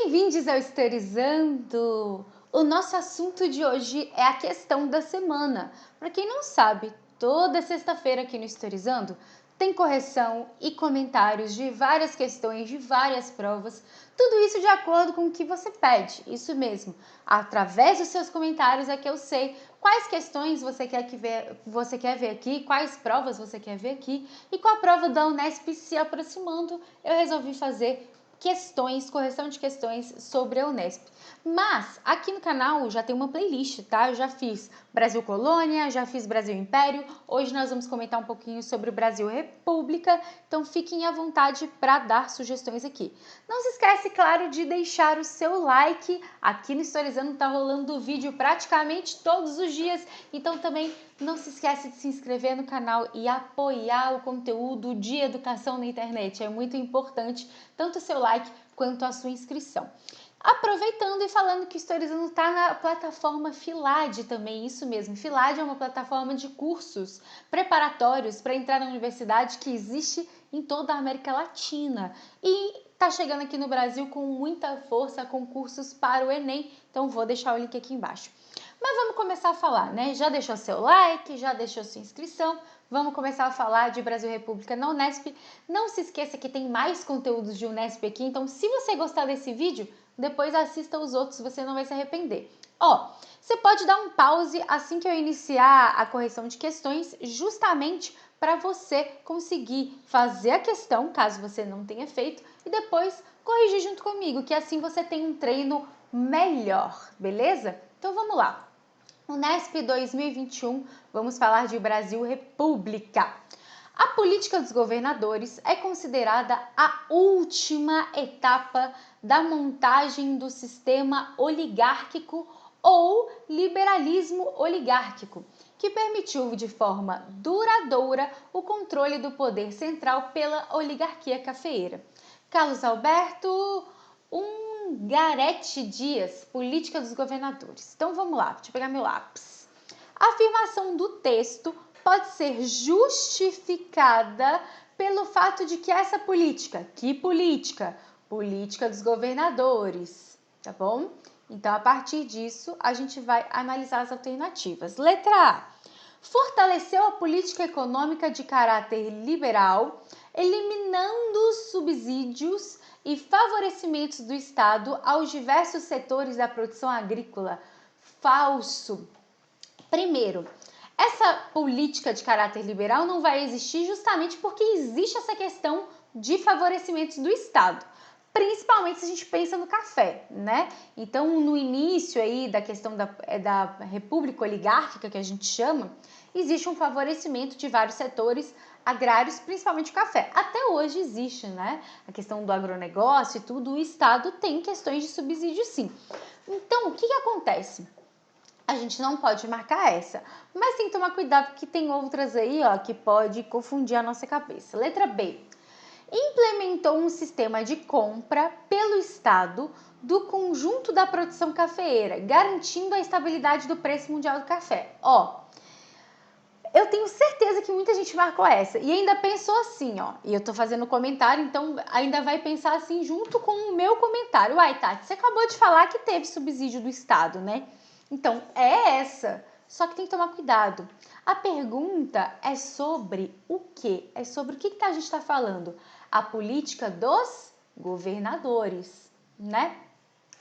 Bem-vindos ao Historizando! O nosso assunto de hoje é a questão da semana. Para quem não sabe, toda sexta-feira aqui no Historizando tem correção e comentários de várias questões, de várias provas, tudo isso de acordo com o que você pede, isso mesmo. Através dos seus comentários é que eu sei quais questões você quer ver aqui, quais provas você quer ver aqui, e com a prova da Unesp se aproximando, eu resolvi fazer correção de questões sobre a Unesp. Mas aqui no canal já tem uma playlist, tá? Eu já fiz Brasil Colônia, já fiz Brasil Império. Hoje nós vamos comentar um pouquinho sobre o Brasil República, então fiquem à vontade para dar sugestões aqui. Não se esquece, claro, de deixar o seu like. Aqui no Historizando tá rolando vídeo praticamente todos os dias, então também não se esquece de se inscrever no canal e apoiar o conteúdo de educação na internet. É muito importante tanto o seu like quanto a sua inscrição. Aproveitando e falando que o Historizando está na plataforma Filad também, isso mesmo. Filad é uma plataforma de cursos preparatórios para entrar na universidade que existe em toda a América Latina e está chegando aqui no Brasil com muita força com cursos para o Enem, então vou deixar o link aqui embaixo. Mas vamos começar a falar, né? Já deixou seu like, já deixou sua inscrição, vamos começar a falar de Brasil República na Unesp. Não se esqueça que tem mais conteúdos de Unesp aqui, então se você gostar desse vídeo, depois assista os outros, você não vai se arrepender. Você pode dar um pause assim que eu iniciar a correção de questões, justamente para você conseguir fazer a questão, caso você não tenha feito, e depois corrigir junto comigo, que assim você tem um treino melhor, beleza? Então vamos lá. Unesp 2021, vamos falar de Brasil República. A política dos governadores é considerada a última etapa da montagem do sistema oligárquico ou liberalismo oligárquico, que permitiu de forma duradoura o controle do poder central pela oligarquia cafeeira. Carlos Alberto Ungarete Dias, política dos governadores. Então vamos lá, deixa eu pegar meu lápis. A afirmação do texto pode ser justificada pelo fato de que essa política, que política? Política dos governadores, tá bom? Então, a partir disso, a gente vai analisar as alternativas. Letra A. Fortaleceu a política econômica de caráter liberal, eliminando subsídios e favorecimentos do Estado aos diversos setores da produção agrícola. Falso. Primeiro, essa política de caráter liberal não vai existir justamente porque existe essa questão de favorecimentos do Estado, principalmente se a gente pensa no café, né? Então, no início aí da questão da república oligárquica, que a gente chama, existe um favorecimento de vários setores agrários, principalmente o café. Até hoje existe, né? A questão do agronegócio e tudo, o Estado tem questões de subsídio sim. Então, o que acontece? A gente não pode marcar essa, mas tem que tomar cuidado porque tem outras aí, ó, que pode confundir a nossa cabeça. Letra B. Implementou um sistema de compra pelo Estado do conjunto da produção cafeeira, garantindo a estabilidade do preço mundial do café. Eu tenho certeza que muita gente marcou essa e ainda pensou assim, e eu tô fazendo comentário, então ainda vai pensar assim junto com o meu comentário. Uai, Tati, você acabou de falar que teve subsídio do Estado, né? Então, é essa, só que tem que tomar cuidado. A pergunta é sobre o quê? É sobre o que a gente está falando? A política dos governadores, né?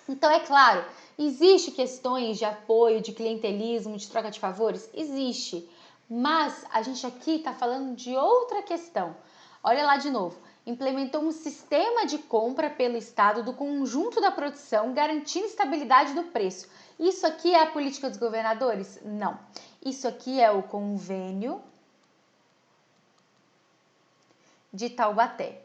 Então, é claro, existe questões de apoio, de clientelismo, de troca de favores? Existe. Mas a gente aqui está falando de outra questão. Olha lá de novo. Implementou um sistema de compra pelo Estado do conjunto da produção, garantindo estabilidade do preço. Isso aqui é a política dos governadores? Não. Isso aqui é o convênio de Taubaté.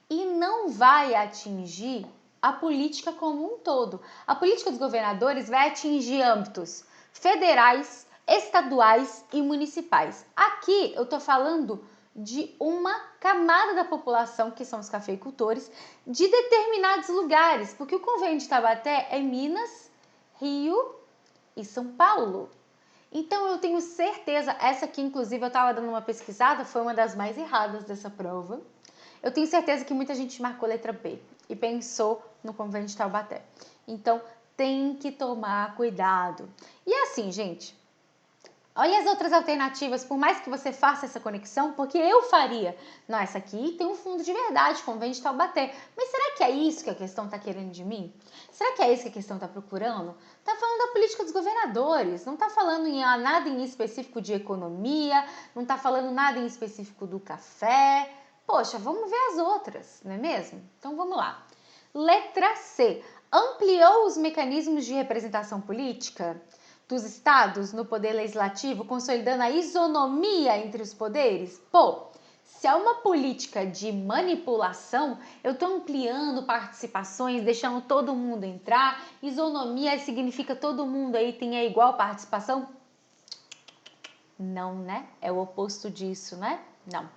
E não vai atingir a política como um todo. A política dos governadores vai atingir âmbitos federais, estaduais e municipais. Aqui eu estou falando de uma camada da população, que são os cafeicultores, de determinados lugares, porque o convênio de Taubaté é Minas, Rio e São Paulo. Então eu tenho certeza, essa aqui inclusive eu estava dando uma pesquisada, foi uma das mais erradas dessa prova. Eu tenho certeza que muita gente marcou letra B e pensou no Convento de Taubaté. Então, tem que tomar cuidado. E assim, gente, olha as outras alternativas, por mais que você faça essa conexão, porque eu faria. Não, essa aqui tem um fundo de verdade, Convento de Taubaté. Mas será que é isso que a questão está querendo de mim? Será que é isso que a questão está procurando? Está falando da política dos governadores, não está falando em nada em específico de economia, não está falando nada em específico do café. Poxa, vamos ver as outras, não é mesmo? Então vamos lá. Letra C. Ampliou os mecanismos de representação política dos estados no poder legislativo, consolidando a isonomia entre os poderes? Pô, se é uma política de manipulação, eu estou ampliando participações, deixando todo mundo entrar. Isonomia significa todo mundo aí tem a igual participação? Não, né? É o oposto disso, né? Não.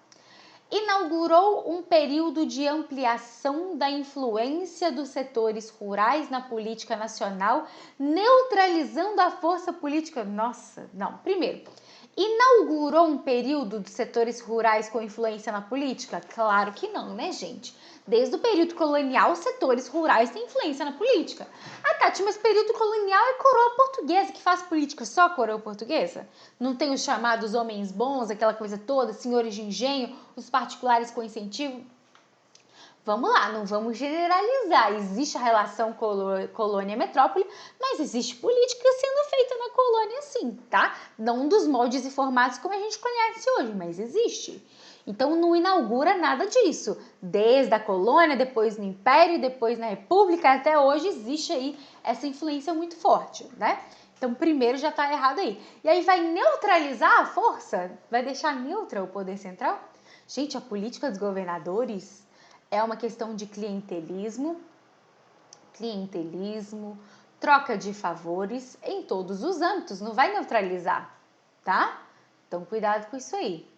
Inaugurou um período de ampliação da influência dos setores rurais na política nacional, neutralizando a força política. Nossa, não. Primeiro, inaugurou um período dos setores rurais com influência na política? Claro que não, né, gente? Desde o período colonial, os setores rurais têm influência na política. Ah, Tati, mas período colonial é coroa portuguesa, que faz política só coroa portuguesa? Não tem os chamados homens bons, aquela coisa toda, senhores de engenho, os particulares com incentivo? Vamos lá, não vamos generalizar. Existe a relação colônia-metrópole, mas existe política sendo feita na colônia sim, tá? Não dos moldes e formatos como a gente conhece hoje, mas existe. Então não inaugura nada disso. Desde a colônia, depois no Império, depois na República, até hoje existe aí essa influência muito forte, né? Então primeiro já tá errado aí. E aí vai neutralizar a força? Vai deixar neutra o poder central? Gente, a política dos governadores é uma questão de clientelismo, troca de favores em todos os âmbitos, não vai neutralizar, tá? Então cuidado com isso aí.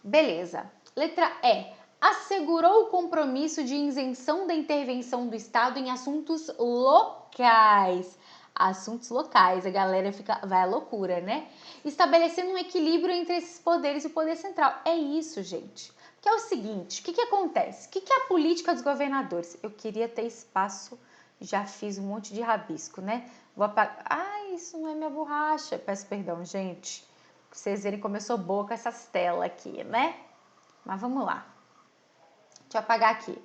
Beleza. Letra E. Assegurou o compromisso de isenção da intervenção do Estado em assuntos locais. Assuntos locais, a galera vai à loucura, né? Estabelecendo um equilíbrio entre esses poderes e o poder central. É isso, gente. Que é o seguinte, o que acontece? O que é a política dos governadores? Eu queria ter espaço, já fiz um monte de rabisco, né? Vou apagar. Ai, isso não é minha borracha. Peço perdão, gente. Pra vocês verem como eu sou boa com essas telas aqui, né? Mas vamos lá. Deixa eu apagar aqui.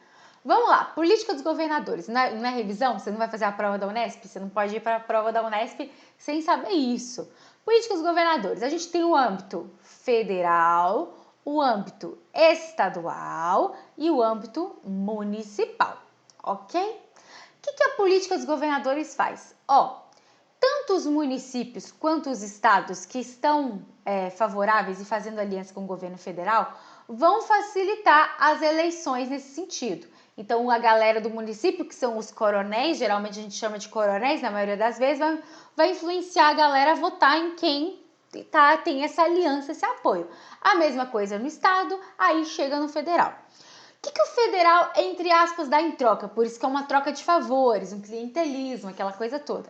Vamos lá, política dos governadores. Não é revisão? Você não vai fazer a prova da Unesp? Você não pode ir para a prova da Unesp sem saber isso. Política dos governadores. A gente tem o âmbito federal, o âmbito estadual e o âmbito municipal, ok? O que a política dos governadores faz? Tanto os municípios quanto os estados que estão favoráveis e fazendo aliança com o governo federal vão facilitar as eleições nesse sentido. Então, a galera do município, que são os coronéis, geralmente a gente chama de coronéis, na maioria das vezes, vai influenciar a galera a votar em quem tem essa aliança, esse apoio. A mesma coisa no estado, aí chega no federal. O que o federal, entre aspas, dá em troca? Por isso que é uma troca de favores, um clientelismo, aquela coisa toda.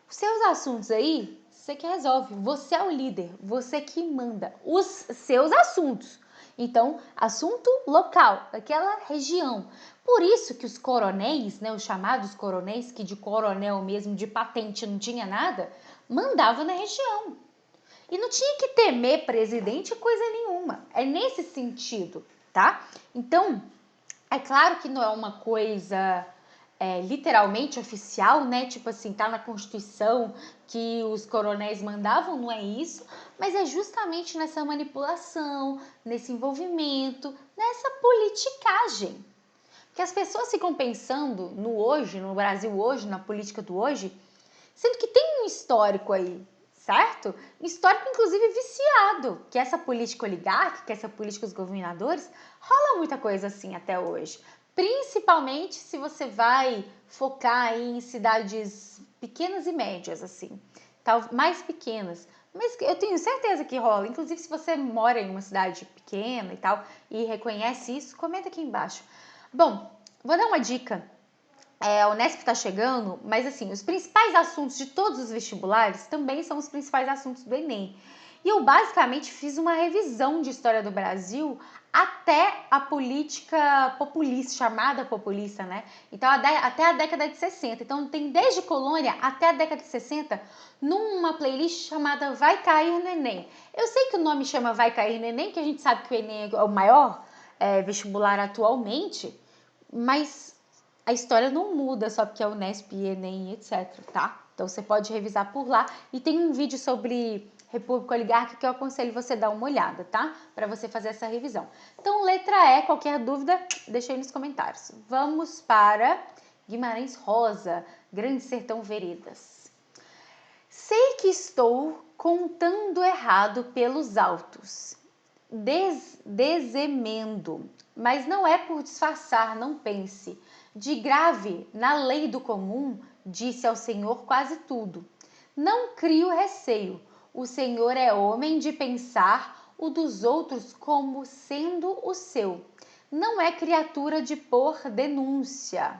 Os seus assuntos aí, você que resolve. Você é o líder, você que manda os seus assuntos. Então, assunto local, daquela região. Por isso que os coronéis, né, os chamados coronéis, que de coronel mesmo, de patente não tinha nada, mandavam na região. E não tinha que temer presidente coisa nenhuma. É nesse sentido, tá? Então, é claro que não é uma coisa literalmente oficial, né? Tipo assim, tá na Constituição que os coronéis mandavam, não é isso, mas é justamente nessa manipulação, nesse envolvimento, nessa politicagem. Que as pessoas ficam pensando no hoje, no Brasil hoje, na política do hoje, sendo que tem um histórico aí, certo? Histórico, inclusive, viciado, que essa política oligárquica, essa política dos governadores, rola muita coisa assim até hoje. Principalmente se você vai focar em cidades pequenas e médias, assim, mais pequenas. Mas eu tenho certeza que rola. Inclusive, se você mora em uma cidade pequena e tal, e reconhece isso, comenta aqui embaixo. Bom, vou dar uma dica. A Unesp está chegando, mas assim, os principais assuntos de todos os vestibulares também são os principais assuntos do Enem. E eu basicamente fiz uma revisão de história do Brasil até a política populista, chamada populista, né? Então, até a década de 60. Então, tem desde Colônia até a década de 60, numa playlist chamada Vai Cair no Enem. Eu sei que o nome chama Vai Cair no Enem, que a gente sabe que o Enem é o maior vestibular atualmente, mas a história não muda só porque é Unesp, Enem, etc, tá? Então, você pode revisar por lá. E tem um vídeo sobre República Oligárquica que eu aconselho você dar uma olhada, tá? Para você fazer essa revisão. Então, letra E, qualquer dúvida, deixa aí nos comentários. Vamos para Guimarães Rosa, Grande Sertão Veredas. Sei que estou contando errado pelos altos, desemendo, mas não é por disfarçar, não pense. De grave, na lei do comum, disse ao Senhor quase tudo. Não crio receio, o Senhor é homem de pensar o dos outros como sendo o seu. Não é criatura de pôr denúncia.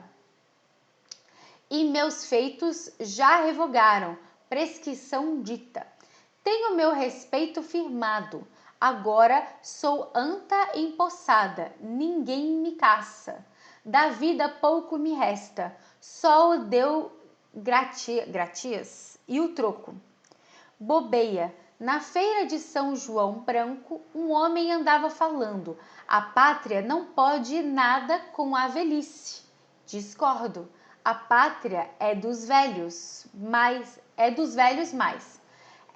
E meus feitos já revogaram, prescrição dita. Tenho meu respeito firmado, agora sou anta empossada, ninguém me caça. Da vida pouco me resta, só o deu gratias e o troco. Bobeia, na feira de São João Branco, um homem andava falando, a pátria não pode nada com a velhice. Discordo, a pátria é dos velhos, mais.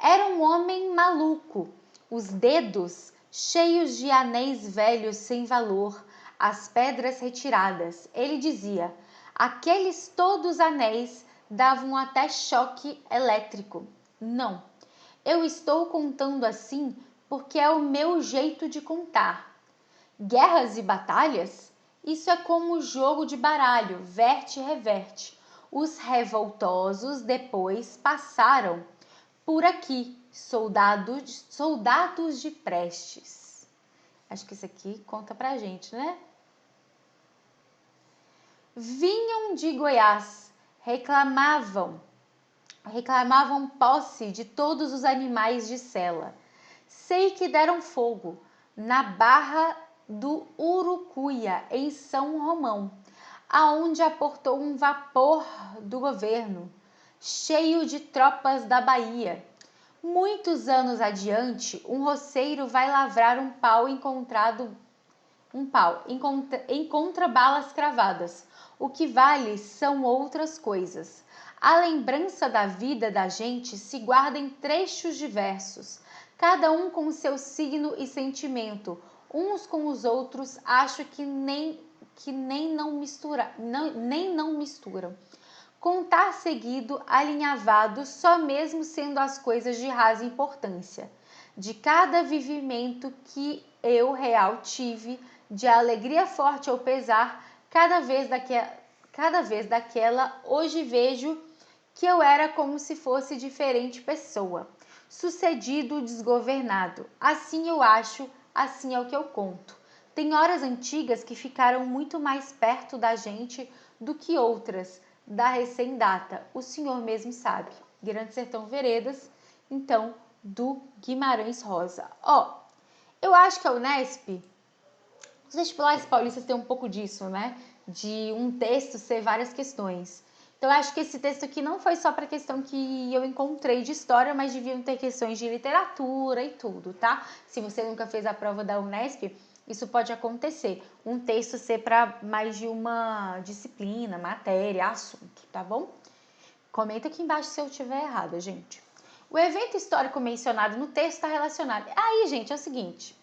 Era um homem maluco, os dedos cheios de anéis velhos sem valor, as pedras retiradas. Ele dizia, aqueles todos anéis davam até choque elétrico. Não, eu estou contando assim porque é o meu jeito de contar. Guerras e batalhas? Isso é como jogo de baralho, verte e reverte. Os revoltosos depois passaram por aqui, soldados de Prestes. Acho que isso aqui conta pra gente, né? Vinham de Goiás, reclamavam posse de todos os animais de sela. Sei que deram fogo na Barra do Urucuia, em São Romão, aonde aportou um vapor do governo, cheio de tropas da Bahia. Muitos anos adiante, um roceiro vai lavrar encontra balas cravadas. O que vale são outras coisas. A lembrança da vida da gente se guarda em trechos diversos, cada um com seu signo e sentimento. Uns com os outros acho que nem não misturam. Contar seguido, alinhavado, só mesmo sendo as coisas de rasa importância. De cada vivimento que eu real tive, de alegria forte ou pesar, cada vez daquela, hoje vejo que eu era como se fosse diferente pessoa, sucedido, desgovernado. Assim eu acho, assim é o que eu conto. Tem horas antigas que ficaram muito mais perto da gente do que outras, da recém-data. O senhor mesmo sabe. Grande Sertão Veredas, então, do Guimarães Rosa. Eu acho que a Unesp, os vestibulares paulistas têm um pouco disso, né? De um texto ser várias questões. Então, eu acho que esse texto aqui não foi só para a questão que eu encontrei de história, mas deviam ter questões de literatura e tudo, tá? Se você nunca fez a prova da Unesp, isso pode acontecer. Um texto ser para mais de uma disciplina, matéria, assunto, tá bom? Comenta aqui embaixo se eu estiver errada, gente. O evento histórico mencionado no texto está relacionado. Aí, gente, é o seguinte.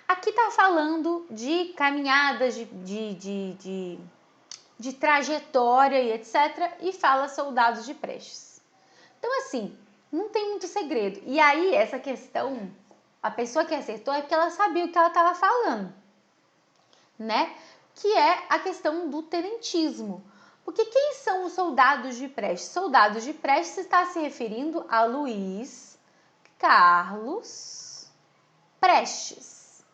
Aqui está falando de caminhadas, de trajetória e etc. E fala soldados de Prestes. Então, assim, não tem muito segredo. E aí, essa questão, a pessoa que acertou é porque ela sabia o que ela estava falando, né? Que é a questão do tenentismo. Porque quem são os soldados de Prestes? Soldados de Prestes está se referindo a Luiz Carlos Prestes,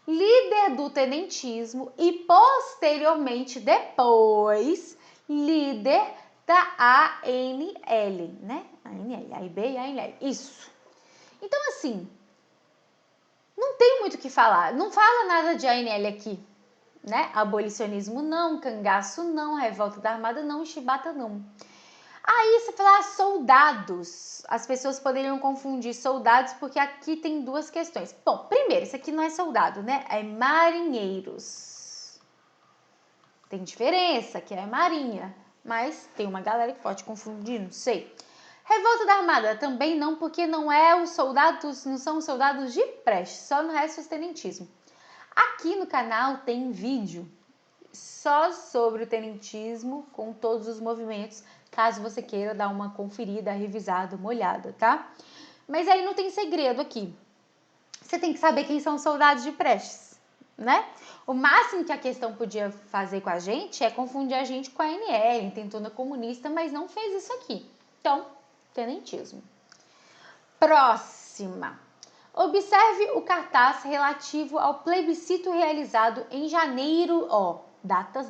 líder do tenentismo e posteriormente depois líder da ANL, né? ANL, AIB e ANL. Isso. Então, assim, Não tem muito o que falar. Não fala nada de ANL aqui, né? Abolicionismo não, cangaço não, revolta da Armada não, chibata não. Aí você fala soldados. As pessoas poderiam confundir soldados porque aqui tem duas questões. Bom, primeiro, isso aqui não é soldado, né? É marinheiros. Tem diferença, que é marinha, mas tem uma galera que pode confundir, não sei. Revolta da Armada também não, porque não é os soldados, não são os soldados de preste, só no resto do tenentismo. Aqui no canal tem vídeo só sobre o tenentismo, com todos os movimentos, caso você queira dar uma conferida, revisada, uma olhada, tá? Mas aí não tem segredo aqui. Você tem que saber quem são os soldados de prestes, né? O máximo que a questão podia fazer com a gente é confundir a gente com a ANL, intentona comunista, mas não fez isso aqui. Então, tenentismo. Próxima. Observe o cartaz relativo ao plebiscito realizado em janeiro, datas.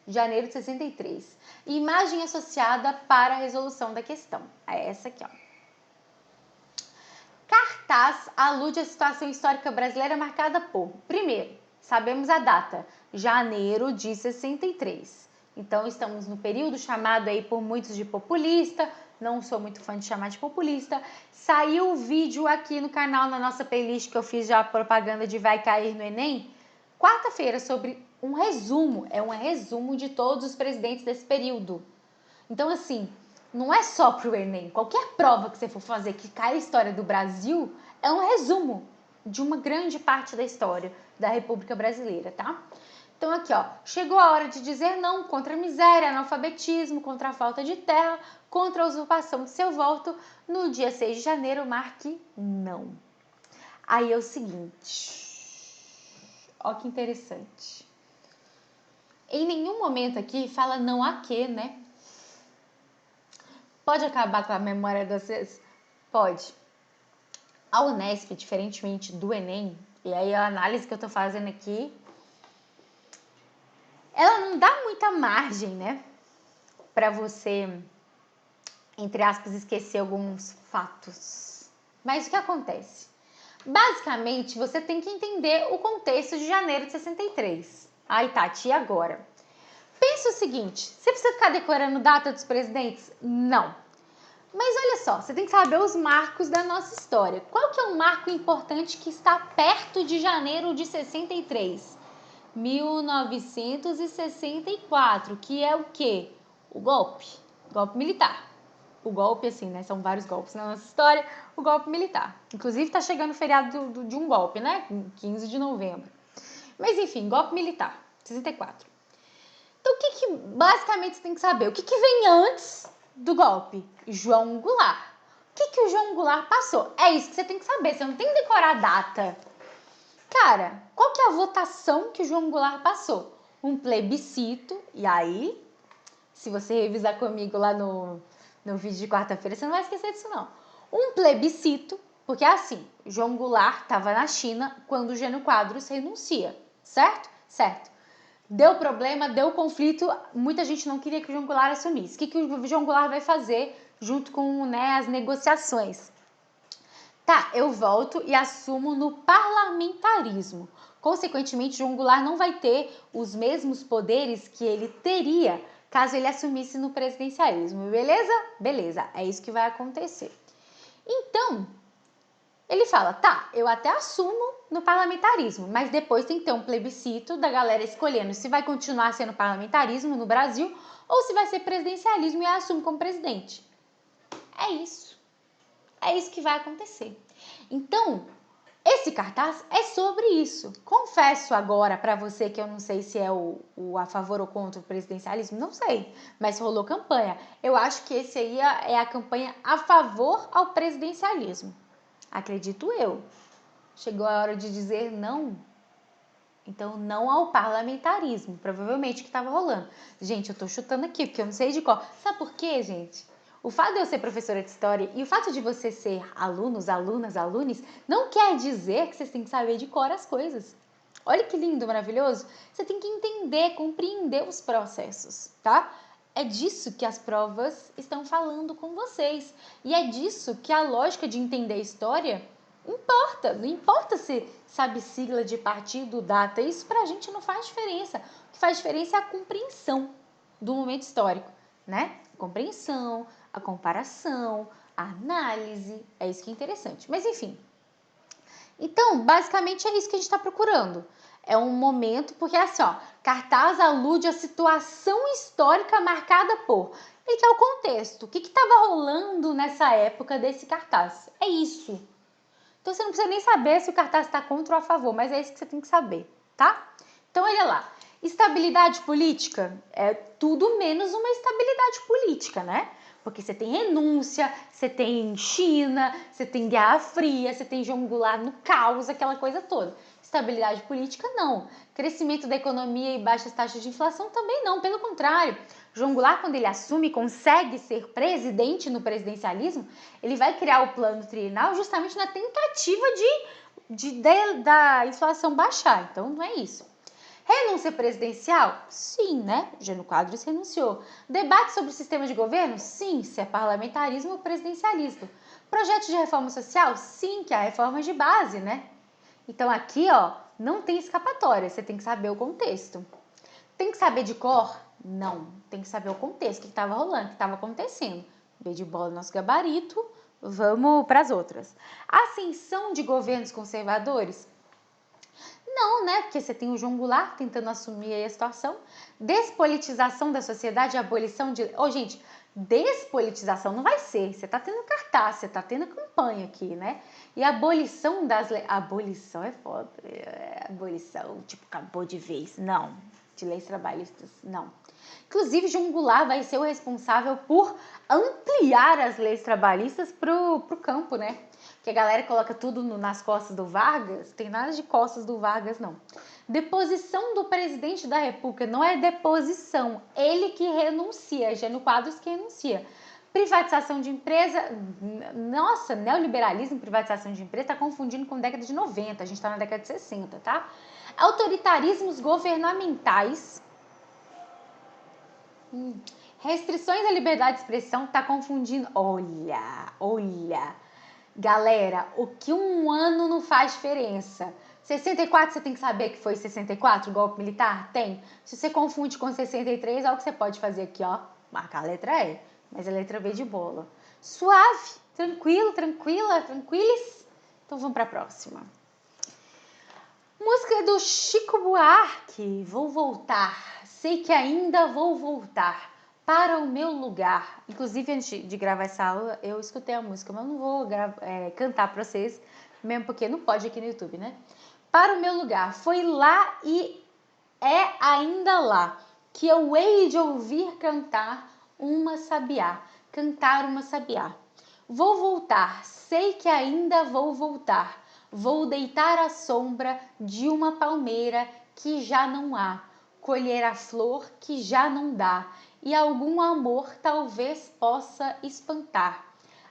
Janeiro de 63. Imagem associada para a resolução da questão. É essa aqui, ó. Cartaz alude à situação histórica brasileira marcada por, primeiro, sabemos a data, janeiro de 63. Então, estamos no período chamado aí por muitos de populista, não sou muito fã de chamar de populista. Saiu o vídeo aqui no canal, na nossa playlist, que eu fiz já a propaganda de Vai Cair no Enem, quarta-feira, sobre um resumo, é um resumo de todos os presidentes desse período. Então, assim, não é só para o Enem. Qualquer prova que você for fazer que cai a história do Brasil é um resumo de uma grande parte da história da República Brasileira, tá? Então aqui, ó, chegou a hora de dizer não contra a miséria, analfabetismo, contra a falta de terra, contra a usurpação de seu voto. No dia 6 de janeiro, marque não. Aí é o seguinte, ó que interessante. Em nenhum momento aqui fala não a quê, né? Pode acabar com a memória de vocês? Pode. A Unesp, diferentemente do Enem, e aí a análise que eu tô fazendo aqui, ela não dá muita margem, né? Pra você, entre aspas, esquecer alguns fatos. Mas o que acontece? Basicamente, você tem que entender o contexto de janeiro de 63. Ai, Tati, e agora? Pensa o seguinte, você precisa ficar decorando data dos presidentes? Não. Mas olha só, você tem que saber os marcos da nossa história. Qual que é um marco importante que está perto de janeiro de 63? 1964, que é o quê? O golpe militar. O golpe, assim, né? São vários golpes na nossa história. O golpe militar. Inclusive, tá chegando o feriado de um golpe, né? 15 de novembro. Mas, enfim, golpe militar, 64. Então, o que basicamente você tem que saber? O que vem antes do golpe? João Goulart. O que o João Goulart passou? É isso que você tem que saber. Você não tem que decorar a data. Cara, qual que é a votação que o João Goulart passou? Um plebiscito. E aí, se você revisar comigo lá no vídeo de quarta-feira, você não vai esquecer disso, não. Um plebiscito, porque é assim, João Goulart estava na China quando o Jânio Quadros renuncia, certo? Certo. Deu problema, deu conflito, muita gente não queria que o João Goulart assumisse. O que o João Goulart vai fazer junto com, né, as negociações? Tá, eu volto e assumo no parlamentarismo. Consequentemente, João Goulart não vai ter os mesmos poderes que ele teria caso ele assumisse no presidencialismo, beleza? Beleza, é isso que vai acontecer. Então, ele fala, tá, eu até assumo no parlamentarismo, mas depois tem que ter um plebiscito da galera escolhendo se vai continuar sendo parlamentarismo no Brasil ou se vai ser presidencialismo e assume como presidente. É isso. É isso que vai acontecer. Então, esse cartaz é sobre isso. Confesso agora para você que eu não sei se é o a favor ou contra o presidencialismo, não sei, mas rolou campanha. Eu acho que esse aí é a campanha a favor ao presidencialismo. Acredito eu. Chegou a hora de dizer não. Então, não ao parlamentarismo, provavelmente que estava rolando. Gente, eu tô chutando aqui, porque eu não sei de qual. Sabe por quê, gente? O fato de eu ser professora de história e o fato de você ser alunos, alunes, não quer dizer que vocês têm que saber de cor as coisas. Olha que lindo, maravilhoso. Você tem que entender, compreender os processos, tá? É disso que as provas estão falando com vocês. E é disso que a lógica de entender a história Não importa se sabe sigla de partido, data, isso pra gente não faz diferença. O que faz diferença é a compreensão do momento histórico, né? A compreensão, a comparação, a análise, é isso que é interessante. Mas enfim, então basicamente é isso que a gente está procurando. É um momento, porque assim, ó, cartaz alude à situação histórica marcada por... Ele quer o contexto. O que estava rolando nessa época desse cartaz? É isso. Então, você não precisa nem saber se o cartaz está contra ou a favor, mas é isso que você tem que saber, tá? Então, olha lá. Estabilidade política é tudo menos uma estabilidade política, né? Porque você tem renúncia, você tem China, você tem Guerra Fria, você tem João Goulart no caos, aquela coisa toda. Estabilidade política, não. Crescimento da economia e baixas taxas de inflação também não, pelo contrário. João Goulart, quando ele assume e consegue ser presidente no presidencialismo, ele vai criar o plano trienal justamente na tentativa da inflação baixar. Então, não é isso. Renúncia presidencial? Sim, né? Jânio Quadros renunciou. Debate sobre o sistema de governo? Sim, se é parlamentarismo ou presidencialismo. Projeto de reforma social? Sim, que é a reforma de base, né? Então, aqui, ó, não tem escapatória, você tem que saber o contexto. Tem que saber de cor? Não. Tem que saber o contexto, o que estava rolando, o que estava acontecendo. B de bola no nosso gabarito, vamos para as outras. Ascensão de governos conservadores? Não, né? Porque você tem o João Goulart tentando assumir aí a situação. Despolitização da sociedade, abolição de... gente, despolitização não vai ser. Você tá tendo cartaz, você tá tendo campanha aqui, né? E a abolição das leis... Abolição é foda. Abolição, tipo, acabou de vez. Não. De leis trabalhistas, não. Inclusive, João Goulart vai ser o responsável por ampliar as leis trabalhistas pro campo, né? Que a galera coloca tudo nas costas do Vargas, tem nada de costas do Vargas, não. Deposição do presidente da República, não é deposição, ele que renuncia, Jânio Quadros que renuncia. Privatização de empresa, nossa, neoliberalismo, privatização de empresa, tá confundindo com a década de 90, a gente tá na década de 60, tá? Autoritarismos governamentais, restrições à liberdade de expressão, tá confundindo, olha... Galera, o que um ano não faz diferença? 64 você tem que saber que foi 64, o golpe militar? Tem. Se você confunde com 63, olha o que você pode fazer aqui, ó. Marcar a letra E, mas a letra B de bola. Suave, tranquilo, tranquila, tranquilis. Então vamos para a próxima. Música do Chico Buarque. Vou voltar, sei que ainda vou voltar para o meu lugar. Inclusive, antes de gravar essa aula, eu escutei a música, mas eu não vou cantar para vocês, mesmo porque não pode aqui no YouTube, né? Para o meu lugar, foi lá e é ainda lá, que eu hei de ouvir cantar uma sabiá. Cantar uma sabiá. Vou voltar, sei que ainda vou voltar. Vou deitar à sombra de uma palmeira que já não há. Colher a flor que já não dá. E algum amor talvez possa espantar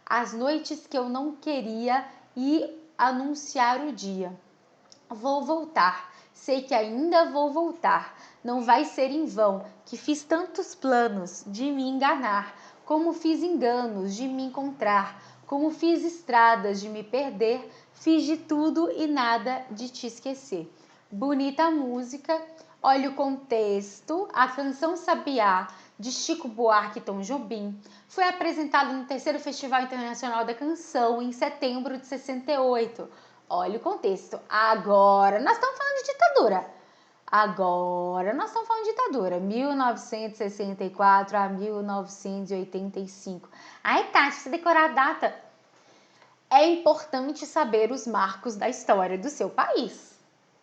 as noites que eu não queria e anunciar o dia. Vou voltar, sei que ainda vou voltar, não vai ser em vão que fiz tantos planos de me enganar, como fiz enganos de me encontrar, como fiz estradas de me perder, fiz de tudo e nada de te esquecer. Bonita música, olha o contexto, a canção Sabiá, de Chico Buarque e Tom Jobim, foi apresentado no 3º Festival Internacional da Canção em setembro de 68. Olha o contexto. Agora nós estamos falando de ditadura. 1964 a 1985. Aí, Tati, você decorar a data. É importante saber os marcos da história do seu país.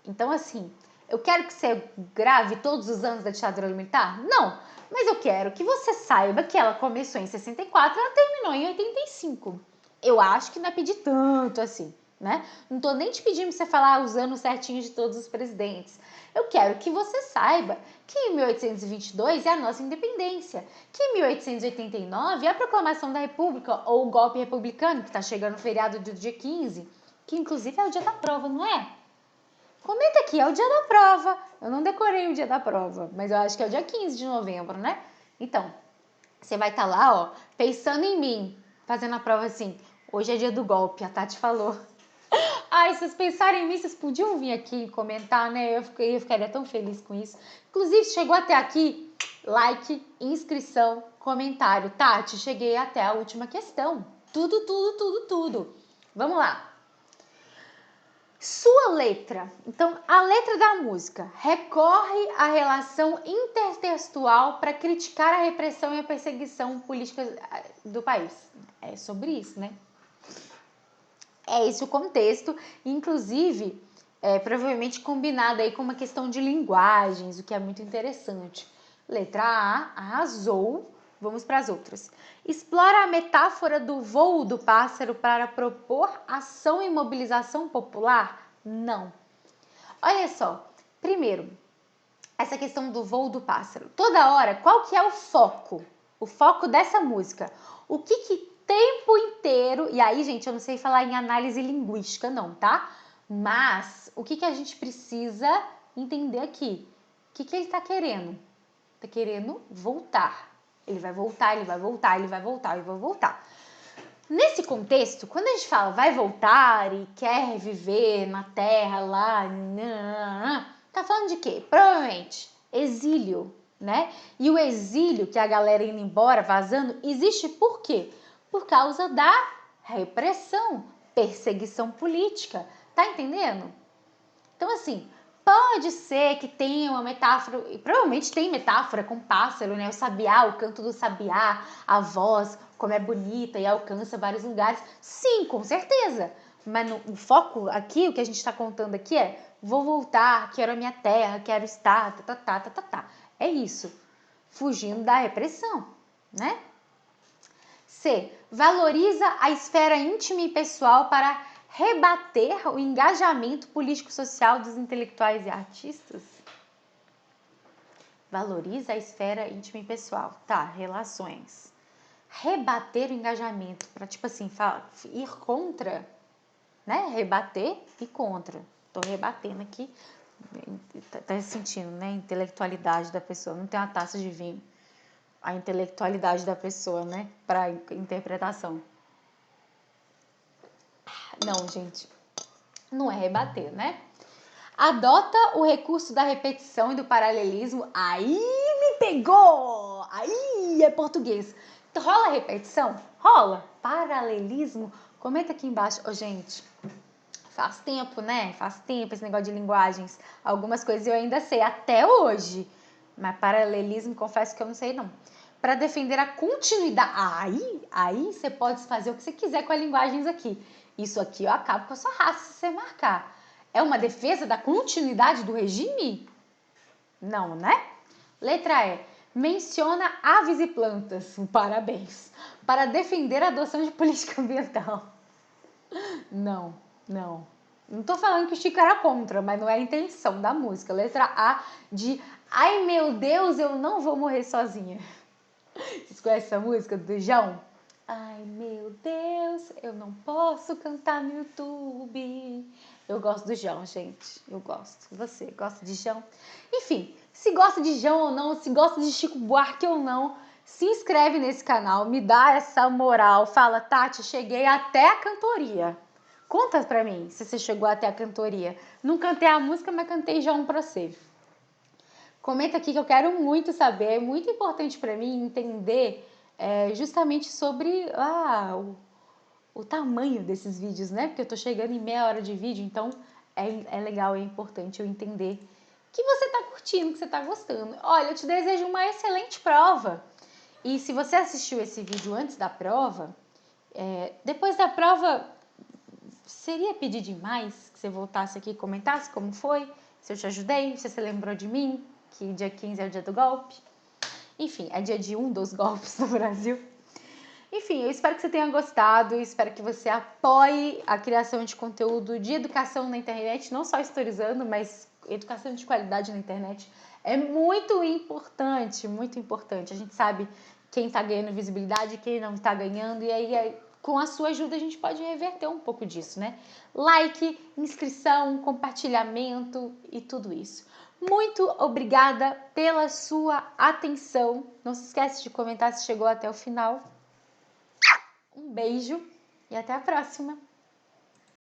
Então, assim, eu quero que você grave todos os anos da ditadura militar? Não. Mas eu quero que você saiba que ela começou em 64 e ela terminou em 85. Eu acho que não é pedir tanto assim, né? Não tô nem te pedindo pra você falar os anos certinhos de todos os presidentes. Eu quero que você saiba que em 1822 é a nossa independência, que em 1889 é a proclamação da República ou o golpe republicano, que tá chegando no feriado do dia 15, que inclusive é o dia da prova, não é? Comenta aqui, é o dia da prova. Eu não decorei o dia da prova, mas eu acho que é o dia 15 de novembro, né? Então, você vai estar lá, ó, pensando em mim, fazendo a prova assim. Hoje é dia do golpe, a Tati falou. Ai, se vocês pensarem em mim, vocês podiam vir aqui comentar, né? Eu ficaria tão feliz com isso. Inclusive, chegou até aqui, like, inscrição, comentário. Tati, cheguei até a última questão. Tudo, tudo, tudo, tudo. Vamos lá. Sua letra. Então, a letra da música recorre à relação intertextual para criticar a repressão e a perseguição política do país. É sobre isso, né? É esse o contexto, inclusive, provavelmente combinado aí com uma questão de linguagens, o que é muito interessante. Letra A, arrasou. Vamos para as outras. Explora a metáfora do voo do pássaro para propor ação e mobilização popular? Não. Olha só, primeiro, essa questão do voo do pássaro. Toda hora, qual que é o foco? O foco dessa música. O que tempo inteiro... E aí, gente, eu não sei falar em análise linguística não, tá? Mas, o que a gente precisa entender aqui? O que ele está querendo? Está querendo voltar. Ele vai voltar, ele vai voltar, ele vai voltar, ele vai voltar. Nesse contexto, quando a gente fala vai voltar e quer viver na terra lá, tá falando de quê? Provavelmente exílio, né? E o exílio, que é a galera indo embora, vazando, existe por quê? Por causa da repressão, perseguição política. Tá entendendo? Então, assim, pode ser que tenha uma metáfora, e provavelmente tem metáfora com pássaro, né? O sabiá, o canto do sabiá, a voz, como é bonita e alcança vários lugares. Sim, com certeza. Mas o foco aqui, o que a gente está contando aqui é: vou voltar, quero a minha terra, quero estar, tá. É isso. Fugindo da repressão, né? C. Valoriza a esfera íntima e pessoal para rebater o engajamento político-social dos intelectuais e artistas? Valoriza a esfera íntima e pessoal. Tá, relações. Rebater o engajamento, para tipo assim, ir contra, né? Rebater e contra. Tô rebatendo aqui. Tá sentindo, né? Intelectualidade da pessoa. Não tem uma taça de vinho. A intelectualidade da pessoa, né? Para interpretação. Não, gente. Não é rebater, né? Adota o recurso da repetição e do paralelismo. Aí me pegou! Aí é português. Rola repetição? Rola. Paralelismo? Comenta aqui embaixo. Ô, gente, faz tempo, né? Faz tempo esse negócio de linguagens. Algumas coisas eu ainda sei, até hoje. Mas paralelismo, confesso que eu não sei, não. Para defender a continuidade. Aí você pode fazer o que você quiser com as linguagens aqui. Isso aqui eu acabo com a sua raça se você marcar. É uma defesa da continuidade do regime? Não, né? Letra E. Menciona aves e plantas. Parabéns. Para defender a adoção de política ambiental. Não. Não tô falando que o Chico era contra, mas não é a intenção da música. Letra A de ai meu Deus, eu não vou morrer sozinha. Vocês conhecem essa música do João? Ai meu Deus, eu não posso cantar no YouTube. Eu gosto do João, gente. Eu gosto. Você gosta de João? Enfim, se gosta de João ou não, se gosta de Chico Buarque ou não, se inscreve nesse canal, me dá essa moral. Fala, Tati, cheguei até a cantoria. Conta pra mim se você chegou até a cantoria. Não cantei a música, mas cantei João pra você. Comenta aqui que eu quero muito saber. É muito importante pra mim entender justamente sobre o tamanho desses vídeos, né? Porque eu tô chegando em meia hora de vídeo, então é legal, é importante eu entender que você tá curtindo, que você tá gostando. Olha, eu te desejo uma excelente prova. E se você assistiu esse vídeo antes da prova, depois da prova, seria pedir demais que você voltasse aqui e comentasse como foi, se eu te ajudei, se você lembrou de mim, que dia 15 é o dia do golpe. Enfim, é dia de um dos golpes no Brasil. Enfim, eu espero que você tenha gostado, espero que você apoie a criação de conteúdo de educação na internet, não só historizando, mas educação de qualidade na internet. É muito importante, muito importante. A gente sabe quem está ganhando visibilidade, quem não está ganhando, e aí com a sua ajuda a gente pode reverter um pouco disso, né? Like, inscrição, compartilhamento e tudo isso. Muito obrigada pela sua atenção. Não se esquece de comentar se chegou até o final. Um beijo e até a próxima!